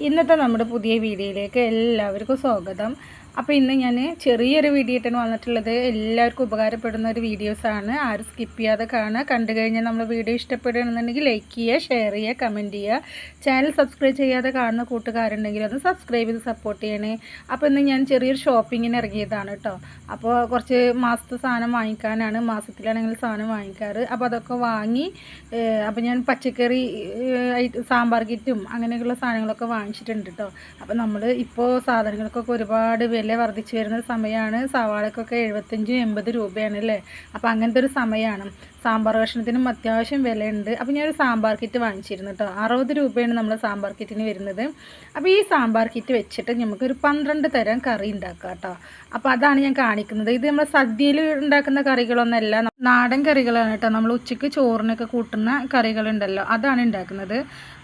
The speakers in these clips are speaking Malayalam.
ഇന്നത്തെ നമ്മുടെ പുതിയ വീഡിയോയിലേക്ക് എല്ലാവർക്കും സ്വാഗതം. അപ്പോൾ ഇന്ന് ഞാൻ ചെറിയൊരു വീഡിയോ ആയിട്ടാണ് വന്നിട്ടുള്ളത്. എല്ലാവർക്കും ഉപകാരപ്പെടുന്ന ഒരു വീഡിയോസാണ്. ആരും സ്കിപ്പ് ചെയ്യാതെ കാണുക. കണ്ടു കഴിഞ്ഞാൽ നമ്മൾ വീഡിയോ ഇഷ്ടപ്പെടുകയാണെന്നുണ്ടെങ്കിൽ ലൈക്ക് ചെയ്യുക, ഷെയർ ചെയ്യുക, കമൻറ്റ് ചെയ്യുക. ചാനൽ സബ്സ്ക്രൈബ് ചെയ്യാതെ കാണുന്ന കൂട്ടുകാരുണ്ടെങ്കിൽ അത് സബ്സ്ക്രൈബ് ചെയ്ത് സപ്പോർട്ട് ചെയ്യണേ. അപ്പോൾ ഇന്ന് ഞാൻ ചെറിയൊരു ഷോപ്പിങ്ങിന് ഇറങ്ങിയതാണ് കേട്ടോ. അപ്പോൾ കുറച്ച് മാസത്തെ സാധനം വാങ്ങിക്കാനാണ്. മാസത്തിലാണെങ്കിൽ സാധനം വാങ്ങിക്കാറ്. അപ്പോൾ അതൊക്കെ വാങ്ങി അപ്പോൾ ഞാൻ പച്ചക്കറി സാമ്പാർ കിറ്റും അങ്ങനെയൊക്കെയുള്ള സാധനങ്ങളൊക്കെ വാങ്ങിച്ചിട്ടുണ്ട് കേട്ടോ. അപ്പോൾ നമ്മൾ ഇപ്പോൾ സാധനങ്ങൾക്കൊക്കെ ഒരുപാട് വില വർദ്ധിച്ചു വരുന്ന സമയമാണ്. സവാളക്കൊക്കെ 75-80 രൂപയാണ് അല്ലേ. അപ്പോൾ അങ്ങനത്തെ ഒരു സമയമാണ്. സാമ്പാർ കഷ്ണത്തിനും അത്യാവശ്യം വിലയുണ്ട്. അപ്പോൾ ഞാനൊരു സാമ്പാർ കിറ്റ് വാങ്ങിച്ചിരുന്നു കേട്ടോ. 60 രൂപയാണ് നമ്മൾ സാമ്പാർ കിറ്റിന് വരുന്നത്. അപ്പോൾ ഈ സാമ്പാർ കിറ്റ് വെച്ചിട്ട് നമുക്കൊരു 12 തരം കറി ഉണ്ടാക്കാം കേട്ടോ. അപ്പോൾ അതാണ് ഞാൻ കാണിക്കുന്നത്. ഇത് നമ്മൾ സദ്യയിൽ ഉണ്ടാക്കുന്ന കറികളൊന്നുമല്ല, നാടൻ കറികളാണ് കേട്ടോ. നമ്മൾ ഉച്ചയ്ക്ക് ചോറിനൊക്കെ കൂട്ടുന്ന കറികളുണ്ടല്ലോ, അതാണ് ഉണ്ടാക്കുന്നത്.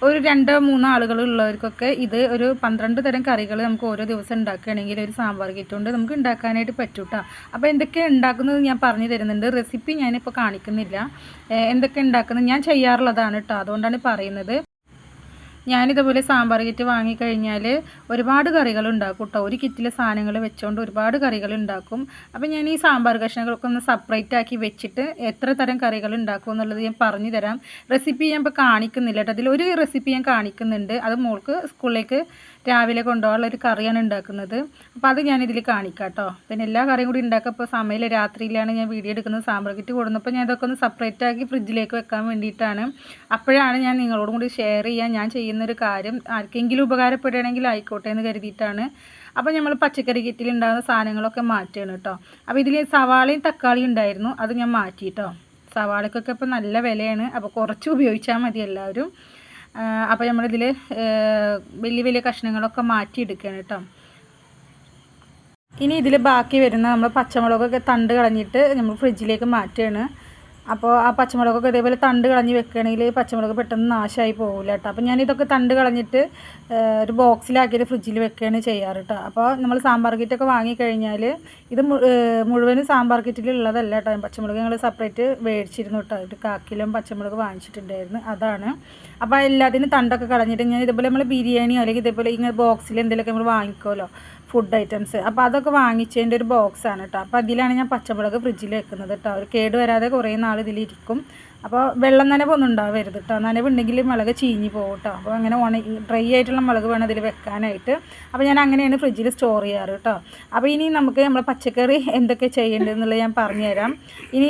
ഒരു 2-3 ആളുകൾ ഉള്ളവർക്കൊക്കെ ഇത് ഒരു 12 തരം കറികൾ നമുക്ക് ഓരോ ദിവസം ഉണ്ടാക്കുകയാണെങ്കിൽ ഒരു സാമ്പാർ കിറ്റ് കൊണ്ട് നമുക്ക് ഉണ്ടാക്കാനായിട്ട് പറ്റും കേട്ടോ. അപ്പോൾ എന്തൊക്കെ ഉണ്ടാക്കുന്നത് ഞാൻ പറഞ്ഞു തരുന്നുണ്ട്. റെസിപ്പി ഞാനിപ്പോൾ കാണിക്കുന്നില്ല. എന്തൊക്കെ ഉണ്ടാക്കുന്നത് ഞാൻ ചെയ്യാറുള്ളതാണ് കേട്ടോ, അതുകൊണ്ടാണ് പറയുന്നത്. ഞാനിതുപോലെ സാമ്പാർ കിറ്റ് വാങ്ങിക്കഴിഞ്ഞാൽ ഒരുപാട് കറികൾ ഉണ്ടാക്കും കേട്ടോ. ഒരു കിറ്റിലെ സാധനങ്ങൾ വെച്ചുകൊണ്ട് ഒരുപാട് കറികൾ ഉണ്ടാക്കും. അപ്പോൾ ഞാൻ ഈ സാമ്പാർ കഷ്ണങ്ങളൊക്കെ ഒന്ന് സെപ്പറേറ്റ് ആക്കി വെച്ചിട്ട് എത്ര തരം കറികൾ ഉണ്ടാക്കും എന്നുള്ളത് ഞാൻ പറഞ്ഞു തരാം. റെസിപ്പി ഞാൻ ഇപ്പോൾ കാണിക്കുന്നില്ല കേട്ടോ. അതിലൊരു റെസിപ്പി ഞാൻ കാണിക്കുന്നുണ്ട്. അത് മോൾക്ക് സ്കൂളിലേക്ക് രാവിലെ കൊണ്ടുപോകാനുള്ള ഒരു കറിയാണ് ഉണ്ടാക്കുന്നത്. അപ്പോൾ അത് ഞാനിതിൽ കാണിക്കാം കേട്ടോ. പിന്നെ എല്ലാ കറിയും കൂടി ഉണ്ടാക്കപ്പോൾ സമയമില്ല, രാത്രിയിലാണ് ഞാൻ വീഡിയോ എടുക്കുന്നത്. സാമ്പാർ കിറ്റ് കൊടുന്നപ്പോൾ ഞാൻ ഇതൊക്കെ ഒന്ന് സെപ്പറേറ്റ് ആക്കി ഫ്രിഡ്ജിലേക്ക് വെക്കാൻ വേണ്ടിയിട്ടാണ്. അപ്പോഴാണ് ഞാൻ നിങ്ങളോടും കൂടി ഷെയർ ചെയ്യാൻ ഞാൻ ചെയ്യുന്നൊരു കാര്യം. ആർക്കെങ്കിലും ഉപകാരപ്പെടുകയാണെങ്കിൽ ആയിക്കോട്ടെ എന്ന് കരുതിയിട്ടാണ്. അപ്പോൾ നമ്മൾ പച്ചക്കറി കിറ്റിൽ ഉണ്ടാകുന്ന സാധനങ്ങളൊക്കെ മാറ്റുകയാണ് കേട്ടോ. അപ്പോൾ ഇതിൽ സവാളയും തക്കാളിയും ഉണ്ടായിരുന്നു, അത് ഞാൻ മാറ്റി കേട്ടോ. സവാളക്കൊക്കെ ഇപ്പോൾ നല്ല വിലയാണ്. അപ്പോൾ കുറച്ച് ഉപയോഗിച്ചാൽ മതി എല്ലാവരും. അപ്പോൾ നമ്മളിതിൽ വലിയ വലിയ കഷ്ണങ്ങളൊക്കെ മാറ്റിയെടുക്കുകയാണ് കേട്ടോ. ഇനി ഇതിൽ ബാക്കി വരുന്ന നമ്മൾ പച്ചമുളകൊക്കെ തണ്ട് കളഞ്ഞിട്ട് നമ്മൾ ഫ്രിഡ്ജിലേക്ക് മാറ്റുകയാണ്. അപ്പോൾ ആ പച്ചമുളകൊക്കെ ഇതേപോലെ തണ്ട് കളഞ്ഞ് വെക്കുകയാണെങ്കിൽ പച്ചമുളക് പെട്ടെന്ന് നാശമായി പോകില്ല കേട്ടോ. അപ്പോൾ ഞാനിതൊക്കെ തണ്ട് കളഞ്ഞിട്ട് ഒരു ബോക്സിലാക്കിയിട്ട് ഫ്രിഡ്ജിൽ വെക്കുകയാണ് ചെയ്യാറ് കേട്ടോ. അപ്പോൾ നമ്മൾ സാമ്പാർ കിറ്റൊക്കെ വാങ്ങിക്കഴിഞ്ഞാൽ ഇത് മുഴുവനും സാമ്പാർ കിറ്റിലുള്ളതല്ല കേട്ടോ. പച്ചമുളക് ഞങ്ങൾ സെപ്പറേറ്റ് മേടിച്ചിരുന്നു കേട്ടോ. ഒരു 1 കിലോ പച്ചമുളക് വാങ്ങിച്ചിട്ടുണ്ടായിരുന്നു, അതാണ്. അപ്പോൾ എല്ലാത്തിനും തണ്ടൊക്കെ കളഞ്ഞിട്ട് ഞാൻ ഇതേപോലെ നമ്മൾ ബിരിയാണിയോ അല്ലെങ്കിൽ ഇതേപോലെ ഇങ്ങനെ ബോക്സിൽ എന്തെങ്കിലുമൊക്കെ നമ്മൾ വാങ്ങിക്കുമല്ലോ ഫുഡ് ഐറ്റംസ്, അപ്പോൾ അതൊക്കെ വാങ്ങിച്ചതിൻ്റെ ഒരു ബോക്സാണ് കേട്ടോ. അപ്പോൾ അതിലാണ് ഞാൻ പച്ചമുളക് ഫ്രിഡ്ജിൽ വെക്കുന്നത് കേട്ടോ. ഒരു കേട് വരാതെ കുറേ നാൾ ഇതിലിരിക്കും. അപ്പോൾ വെള്ളം നനവൊന്നും ഉണ്ടാവരുത് കേട്ടോ. നനവുണ്ടെങ്കിൽ മുളക് ചീഞ്ഞ് പോകും കേട്ടോ. അപ്പോൾ അങ്ങനെ ഡ്രൈ ആയിട്ടുള്ള മുളക് വേണം ഇതിൽ വെക്കാനായിട്ട്. അപ്പോൾ ഞാൻ അങ്ങനെയാണ് ഫ്രിഡ്ജിൽ സ്റ്റോർ ചെയ്യാറ് കേട്ടോ. അപ്പോൾ ഇനി നമുക്ക് നമ്മൾ പച്ചക്കറി എന്തൊക്കെ ചെയ്യേണ്ടതെന്നുള്ളത് ഞാൻ പറഞ്ഞുതരാം. ഇനി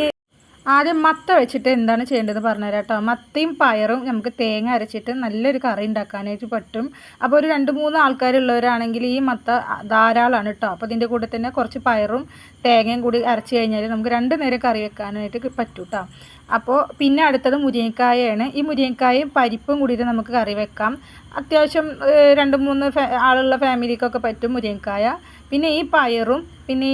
ആദ്യം മത്ത വെച്ചിട്ട് എന്താണ് ചെയ്യേണ്ടതെന്ന് പറഞ്ഞുതരാം കേട്ടോ. മത്തയും പയറും നമുക്ക് തേങ്ങ അരച്ചിട്ട് നല്ലൊരു കറി ഉണ്ടാക്കാനായിട്ട് പറ്റും. അപ്പോൾ ഒരു 2-3 ആൾക്കാരുള്ളവരാണെങ്കിൽ ഈ മത്ത ധാരാളമാണ് കേട്ടോ. അപ്പോൾ ഇതിൻ്റെ കൂടെ തന്നെ കുറച്ച് പയറും തേങ്ങയും കൂടി അരച്ച് കഴിഞ്ഞാൽ നമുക്ക് 2 നേരം കറി വെക്കാനായിട്ട് പറ്റും കേട്ടോ. അപ്പോൾ പിന്നെ അടുത്തത് മുരിങ്ങക്കായയാണ്. ഈ മുരിങ്ങക്കായും പരിപ്പും കൂടിയിട്ട് നമുക്ക് കറി വെക്കാം. അത്യാവശ്യം 2-3 ആളുള്ള ഫാമിലിക്കൊക്കെ പറ്റും മുരിങ്ങക്കായ. പിന്നെ ഈ പയറും പിന്നെ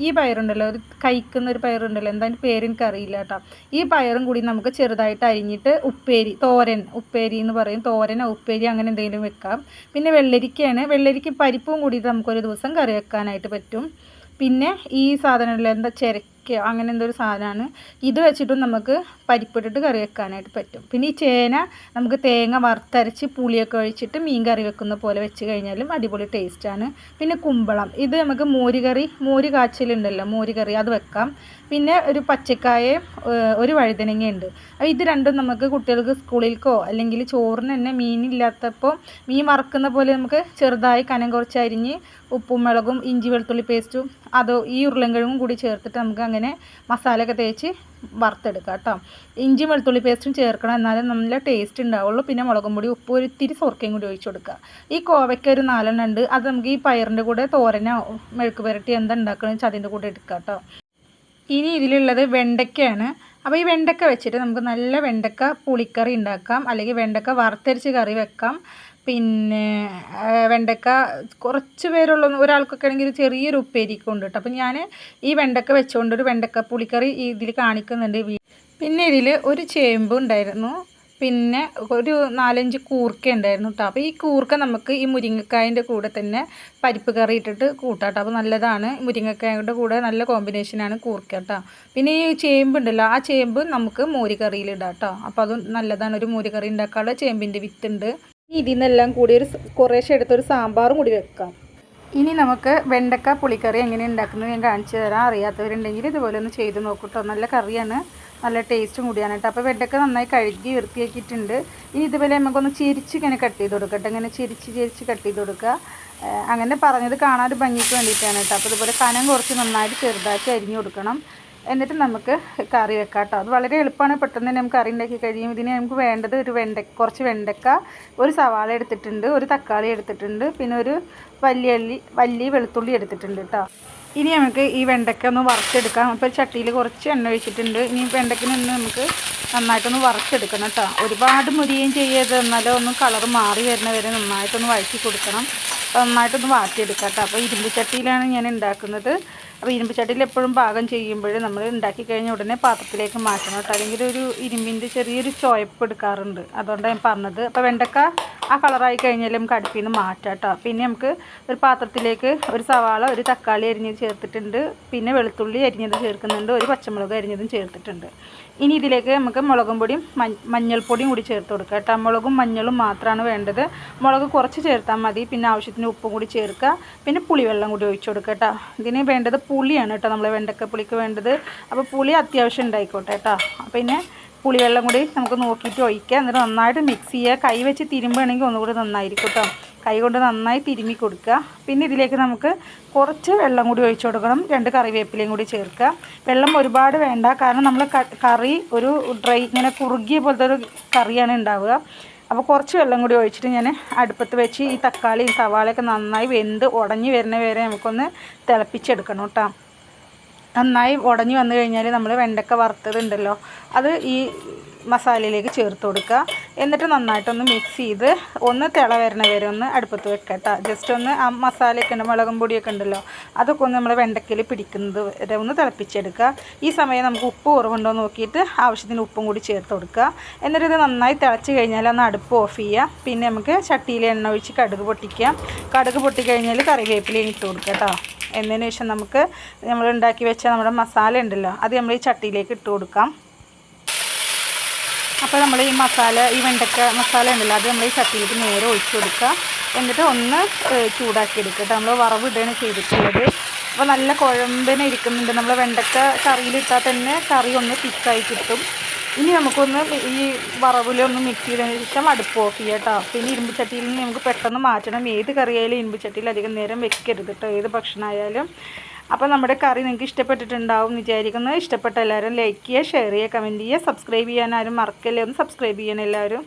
ഈ പയറുണ്ടല്ലോ, ഒരു കഴിക്കുന്നൊരു പയറുണ്ടല്ലോ, എന്താ പേര് എനിക്കറിയില്ല കേട്ടോ. ഈ പയറും കൂടി നമുക്ക് ചെറുതായിട്ട് അരിഞ്ഞിട്ട് ഉപ്പേരി എന്ന് പറയും, തോരനോ ഉപ്പേരി അങ്ങനെ എന്തെങ്കിലും വെക്കാം. പിന്നെ വെള്ളരിക്കയാണ്. വെള്ളരിക്ക പരിപ്പും കൂടി നമുക്കൊരു ദിവസം കറി വെക്കാനായിട്ട് പറ്റും. പിന്നെ ഈ സാധനമല്ല, എന്താ ചിരക്കയോ അങ്ങനെ എന്തോ ഒരു സാധനമാണ്. ഇത് വെച്ചിട്ടും നമുക്ക് പരിപ്പിട്ടിട്ട് കറി വെക്കാനായിട്ട് പറ്റും. പിന്നെ ഈ ചേന നമുക്ക് തേങ്ങ വറുത്തരച്ച് പുളിയൊക്കെ ഒഴിച്ചിട്ട് മീൻ കറി വെക്കുന്ന പോലെ വെച്ച് കഴിഞ്ഞാലും അടിപൊളി ടേസ്റ്റാണ്. പിന്നെ കുമ്പളം, ഇത് നമുക്ക് മോര് കാച്ചിലുണ്ടല്ലോ, മോര് കറി, അത് വെക്കാം. പിന്നെ ഒരു പച്ചക്കായയും ഒരു വഴുതനങ്ങയുണ്ട്. അപ്പോൾ ഇത് രണ്ടും നമുക്ക് കുട്ടികൾക്ക് സ്കൂളിലേക്കോ അല്ലെങ്കിൽ ചോറിന് തന്നെ മീനില്ലാത്തപ്പോൾ മീൻ വറക്കുന്ന പോലെ നമുക്ക് ചെറുതായി കനം കുറച്ച് അരിഞ്ഞ് ഉപ്പും മുളകും ഇഞ്ചി വെളുത്തുള്ളി പേസ്റ്റും ഈ ഉരുളൻകിഴങ്ങും കൂടി ചേർത്തിട്ട് നമുക്ക് അങ്ങനെ മസാലയൊക്കെ തേച്ച് വറുത്തെടുക്കാം കേട്ടോ. ഇഞ്ചി വെളുത്തുള്ളി പേസ്റ്റും ചേർക്കണം, എന്നാലും നല്ല ടേസ്റ്റ് ഉണ്ടാവുള്ളൂ. പിന്നെ മുളകും പൊടി, ഉപ്പ്, ഒരു ഇത്തിരി സുർക്കയും കൂടി ഒഴിച്ച് കൊടുക്കുക. ഈ കോവയ്ക്ക ഒരു 4 ഉണ്ട്, അത് നമുക്ക് ഈ പയറിൻ്റെ കൂടെ തോരനോ മെഴുക്ക് പുരട്ടി എന്താ ഉണ്ടാക്കണമെന്ന് വെച്ചാൽ അതിൻ്റെ കൂടെ എടുക്കാം കേട്ടോ. ഇനി ഇതിലുള്ളത് വെണ്ടയ്ക്കയാണ്. അപ്പോൾ ഈ വെണ്ടയ്ക്ക വെച്ചിട്ട് നമുക്ക് നല്ല വെണ്ടയ്ക്ക പുളിക്കറി ഉണ്ടാക്കാം, അല്ലെങ്കിൽ വെണ്ടയ്ക്ക വറുത്തരച്ച് കറി വെക്കാം. പിന്നെ വെണ്ടയ്ക്ക കുറച്ച് പേരുള്ള ഒരാൾക്കൊക്കെ ആണെങ്കിൽ ചെറിയൊരു ഉപ്പേരിക്ക് ഉണ്ട് കേട്ടോ. അപ്പോൾ ഞാൻ ഈ വെണ്ടയ്ക്ക വെച്ചുകൊണ്ട് ഒരു വെണ്ടയ്ക്ക പുളിക്കറി ഇതിൽ കാണിക്കുന്നുണ്ട്. പിന്നെ ഇതിൽ ഒരു ചേമ്പ് ഉണ്ടായിരുന്നു, പിന്നെ ഒരു 4-5 കൂർക്ക ഉണ്ടായിരുന്നു കേട്ടോ. അപ്പോൾ ഈ കൂർക്ക നമുക്ക് ഈ മുരിങ്ങക്കായൻ്റെ കൂടെ തന്നെ പരിപ്പ് കറി ഇട്ടിട്ട് കൂട്ടാം കേട്ടോ. അപ്പോൾ നല്ലതാണ്, മുരിങ്ങക്കായയുടെ കൂടെ നല്ല കോമ്പിനേഷനാണ് കൂർക്ക കേട്ടോ. പിന്നെ ഈ ചേമ്പ് ഉണ്ടല്ലോ, ആ ചേമ്പ് നമുക്ക് മോര് കറിയിൽ ഇടാം കേട്ടോ. അപ്പോൾ അതും നല്ലതാണ്, ഒരു മോര് കറി ഉണ്ടാക്കാനുള്ള ചേമ്പിൻ്റെ വിത്തുണ്ട്. ഇതിൽ നിന്നെല്ലാം കൂടി കുറേശ്ശെ എടുത്തൊരു സാമ്പാറും കൂടി വെക്കാം. ഇനി നമുക്ക് വെണ്ടക്ക പുളിക്കറി എങ്ങനെ ഉണ്ടാക്കുന്നത് ഞാൻ കാണിച്ചു തരാം. അറിയാത്തവരുണ്ടെങ്കിൽ ഇതുപോലെ ഒന്ന് ചെയ്ത് നോക്കൂട്ടോ. നല്ല കറിയാണ്, നല്ല ടേസ്റ്റും കൂടിയാണ് കേട്ടോ. അപ്പോൾ വെണ്ടക്ക നന്നായി കഴുകി വൃത്തിയാക്കിയിട്ടുണ്ട്. ഇനി ഇതുപോലെ നമുക്കൊന്ന് ചിരിച്ച് ഇങ്ങനെ കട്ട് ചെയ്ത് കൊടുക്കട്ടെ. ഇങ്ങനെ ചിരിച്ച് കട്ട് ചെയ്ത് കൊടുക്കുക. അങ്ങനെ പറഞ്ഞത് കാണാൻ ഭംഗിക്ക് വേണ്ടിയിട്ടാണ് കേട്ടോ. അപ്പോൾ ഇതുപോലെ കനം കുറച്ച് നന്നായിട്ട് ചെറുതാക്കി അരിഞ്ഞു കൊടുക്കണം. എന്നിട്ട് നമുക്ക് കറി വെക്കാം കേട്ടോ. അത് വളരെ എളുപ്പമാണ്, പെട്ടെന്ന് തന്നെ നമുക്ക് കറി ഉണ്ടാക്കി കഴിയും. ഇതിന് നമുക്ക് വേണ്ടത് കുറച്ച് വെണ്ടക്ക, ഒരു സവാള എടുത്തിട്ടുണ്ട്, ഒരു തക്കാളി എടുത്തിട്ടുണ്ട്, പിന്നെ ഒരു വലിയ വെളുത്തുള്ളി എടുത്തിട്ടുണ്ട് കേട്ടോ. ഇനി നമുക്ക് ഈ വെണ്ടയ്ക്ക ഒന്ന് വറുത്തെടുക്കാം. അപ്പോൾ ചട്ടിയിൽ കുറച്ച് എണ്ണ ഒഴിച്ചിട്ടുണ്ട്. ഇനി വെണ്ടയ്ക്കിന് നമുക്ക് നന്നായിട്ടൊന്ന് വറുത്തെടുക്കണം കേട്ടോ. ഒരുപാട് മുരിയുകയും ചെയ്യരുത്, എന്നാലും ഒന്ന് കളർ മാറി വരുന്ന വരെ നന്നായിട്ടൊന്ന് വഴറ്റി കൊടുക്കണം. നന്നായിട്ടൊന്ന് വാട്ടിയെടുക്കാം കേട്ടോ. അപ്പോൾ ഇരുമ്പ് ചട്ടിയിലാണ് ഞാൻ ഉണ്ടാക്കുന്നത്. അപ്പോൾ ഇരുമ്പ് ചട്ടിയിൽ എപ്പോഴും പാകം ചെയ്യുമ്പോൾ നമ്മൾ ഉണ്ടാക്കി കഴിഞ്ഞ ഉടനെ പാത്രത്തിലേക്ക് മാറ്റണം കേട്ടോ. അല്ലെങ്കിൽ ഒരു ഇരുമ്പിൻ്റെ ചെറിയൊരു ചുവപ്പ് എടുക്കാറുണ്ട്, അതുകൊണ്ടാണ് ഞാൻ പറഞ്ഞത്. അപ്പോൾ വെണ്ടക്ക ആ കളറായി കഴിഞ്ഞാൽ നമുക്ക് അടുപ്പിൽ നിന്ന് മാറ്റാം കേട്ടോ. പിന്നെ നമുക്ക് ഒരു പാത്രത്തിലേക്ക് ഒരു സവാള, ഒരു തക്കാളി അരിഞ്ഞത് ചേർത്തിട്ടുണ്ട്, പിന്നെ വെളുത്തുള്ളി അരിഞ്ഞത് ചേർക്കുന്നുണ്ട്, ഒരു പച്ചമുളക് അരിഞ്ഞതും ചേർത്തിട്ടുണ്ട്. ഇനി ഇതിലേക്ക് നമുക്ക് മുളകും പൊടിയും മഞ്ഞൾപ്പൊടിയും കൂടി ചേർത്ത് കൊടുക്കുക കേട്ടോ. മുളകും മഞ്ഞളും മാത്രമാണ് വേണ്ടത്. മുളക് കുറച്ച് ചേർത്താൽ മതി. പിന്നെ ആവശ്യത്തിന് ഉപ്പും കൂടി ചേർക്കുക. പിന്നെ പുളിവെള്ളം കൂടി ഒഴിച്ച് കൊടുക്കുക കേട്ടോ. ഇതിന് വേണ്ടത് പുളിയാണ് കേട്ടോ, നമ്മൾ വെണ്ടക്ക പുളിക്ക് വേണ്ടത്. അപ്പോൾ പുളി അത്യാവശ്യം ഉണ്ടായിക്കോട്ടെ കേട്ടോ. പിന്നെ പുളിവെള്ളം കൂടി നമുക്ക് നോക്കിയിട്ട് ഒഴിക്കുക. എന്നിട്ട് നന്നായിട്ട് മിക്സ് ചെയ്യുക. കൈ വെച്ച് തിരുമ്പുകയാണെങ്കിൽ ഒന്നുകൂടി നന്നായിരിക്കും കേട്ടോ. കൈ കൊണ്ട് നന്നായി തിരുമ്മി കൊടുക്കുക. പിന്നെ ഇതിലേക്ക് നമുക്ക് കുറച്ച് വെള്ളം കൂടി ഒഴിച്ചു കൊടുക്കണം. 2 കറിവേപ്പിലയും കൂടി ചേർക്കുക. വെള്ളം ഒരുപാട് വേണ്ട, കാരണം നമ്മൾ കറി ഒരു ഇങ്ങനെ കുറുകിയ പോലത്തെ ഒരു കറിയാണ് ഉണ്ടാവുക. അപ്പോൾ കുറച്ച് വെള്ളം കൂടി ഒഴിച്ചിട്ട് ഞാൻ അടുപ്പത്ത് വെച്ച് ഈ തക്കാളിയും സവാളയൊക്കെ നന്നായി വെന്ത് ഉടഞ്ഞ് വരുന്ന വരെ നമുക്കൊന്ന് തിളപ്പിച്ചെടുക്കണം കേട്ടോ. നന്നായി ഉടഞ്ഞ് വന്നു കഴിഞ്ഞാൽ നമ്മൾ വെണ്ടക്ക വറുത്തതുണ്ടല്ലോ, അത് ഈ മസാലയിലേക്ക് ചേർത്ത് കൊടുക്കുക. എന്നിട്ട് നന്നായിട്ടൊന്ന് മിക്സ് ചെയ്ത് ഒന്ന് തിള വരണ വരെ ഒന്ന് അടുപ്പത്ത് വെക്കട്ടോ. ജസ്റ്റ് ഒന്ന് ആ മസാലയൊക്കെ ഉണ്ട്, മുളകും പൊടിയൊക്കെ ഉണ്ടല്ലോ, അതൊക്കെ ഒന്ന് നമ്മൾ വെണ്ടക്കയിൽ പിടിക്കുന്നത് വരെ ഒന്ന് തിളപ്പിച്ചെടുക്കുക. ഈ സമയം നമുക്ക് ഉപ്പ് കുറവുണ്ടോ നോക്കിയിട്ട് ആവശ്യത്തിന് ഉപ്പും കൂടി ചേർത്ത് കൊടുക്കുക. എന്നിട്ട് ഇത് നന്നായി തിളച്ച് കഴിഞ്ഞാൽ ഒന്ന് അടുപ്പ് ഓഫ് ചെയ്യുക. പിന്നെ നമുക്ക് ചട്ടിയിൽ എണ്ണ ഒഴിച്ച് കടുക് പൊട്ടിക്കുക. കടുക് പൊട്ടിക്കഴിഞ്ഞാൽ കറിവേപ്പിലയും ഇട്ട് കൊടുക്കുക കേട്ടോ. എന്നതിന് ശേഷം നമുക്ക് നമ്മൾ ഉണ്ടാക്കി വെച്ച നമ്മുടെ മസാല ഉണ്ടല്ലോ, അത് നമ്മൾ ഈ ചട്ടിയിലേക്ക് ഇട്ട് കൊടുക്കാം. അപ്പോൾ നമ്മൾ ഈ വെണ്ടക്ക മസാല ഉണ്ടല്ലോ, അത് നമ്മൾ ഈ ചട്ടിയിലേക്ക് നേരെ ഒഴിച്ച് കൊടുക്കുക. എന്നിട്ട് ഒന്ന് ചൂടാക്കി എടുക്കുക. നമ്മൾ വറവിടുകയാണ് ചെയ്തിട്ടുള്ളത്. അപ്പോൾ നല്ല കുഴമ്പനെ ഇരിക്കുന്നുണ്ട്. നമ്മൾ വെണ്ടക്ക കറിയിലിട്ടാൽ തന്നെ കറി ഒന്ന് തിക്കായി കിട്ടും. ഇനി നമുക്കൊന്ന് ഈ വറവിലൊന്ന് മിക്സ് ചെയ്തതിന് ശേഷം അടുപ്പ് ഓഫ് ചെയ്യാം കേട്ടോ. പിന്നെ ഇരുമ്പ് ചട്ടിയിൽ നിന്ന് നമുക്ക് പെട്ടെന്ന് മാറ്റണം. ഏത് കറിയായാലും ഇരുമ്പ് ചട്ടിയിൽ അധികം നേരം വെക്കരുത് കേട്ടോ, ഏത് ഭക്ഷണമായാലും. അപ്പോൾ നമ്മുടെ കറി നിങ്ങൾക്ക് ഇഷ്ടപ്പെട്ടിട്ടുണ്ടാവും വിചാരിക്കുന്നു. ഇഷ്ടപ്പെട്ട എല്ലാവരും ലൈക്ക് ചെയ്യുക, ഷെയർ ചെയ്യുക, കമൻറ്റ് ചെയ്യുക, സബ്സ്ക്രൈബ് ചെയ്യാൻ ആരും മറക്കല്ലേ. ഒന്ന് സബ്സ്ക്രൈബ് ചെയ്യണം എല്ലാവരും.